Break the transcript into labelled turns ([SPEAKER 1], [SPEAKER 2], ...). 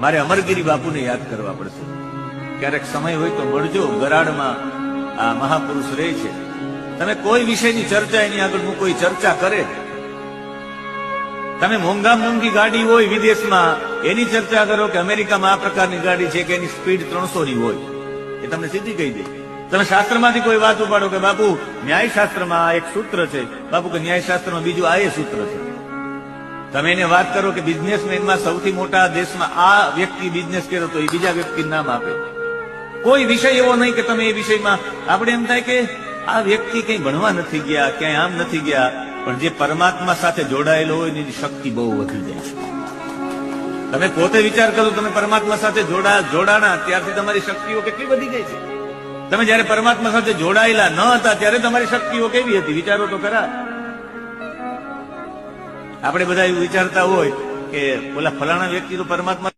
[SPEAKER 1] મારે અમરગીરી બાપુને યાદ કરવા પડશે. ક્યારેક સમય હોય તો મળજો. ગરાડમાં આ મહાપુરુષ રહે છે. તમે કોઈ વિષયની ચર્ચા એની આગળ કોઈ ચર્ચા કરે, તમે મોંઘી ગાડી હોય વિદેશમાં એની ચર્ચા કરો કે અમેરિકામાં આ પ્રકારની ગાડી છે કે એની સ્પીડ 300 ની હોય, એ તમને સીધી કહી દે. તમે શાસ્ત્રમાંથી કોઈ વાત ઉપાડો કે બાપુ ન્યાયશાસ્ત્રમાં આ એક સૂત્ર છે, બાપુ કે ન્યાયશાસ્ત્રમાં બીજું આ એ સૂત્ર છે. તમે એને વાત કરો કે બિઝનેસમેનમાં સૌથી મોટા દેશમાં આ વ્યક્તિ બિઝનેસ કર્યો તો એ બીજા વ્યક્તિનું નામ આપે. કોઈ વિષય એવો નહીં કે તમે એ વિષયમાં, આપણે એમ થાય કે આ વ્યક્તિ કઈ ભણવા નથી ગયા, ક્યાંય આમ નથી ગયા, પણ જે પરમાત્મા સાથે જોડાયેલો હોય એની શક્તિ બહુ વધી જાય છે. તમે પોતે વિચાર કરો, તમે પરમાત્મા સાથે જોડાણા ત્યારથી તમારી શક્તિઓ કેટલી વધી ગઈ છે. તમે જયારે પરમાત્મા સાથે જોડાયેલા ન હતા ત્યારે તમારી શક્તિઓ કેવી હતી, વિચારો તો ખરા. આપણે બધા એવું વિચારતા હોય કે ઓલા ફલાણા વ્યક્તિ તો પરમાત્મા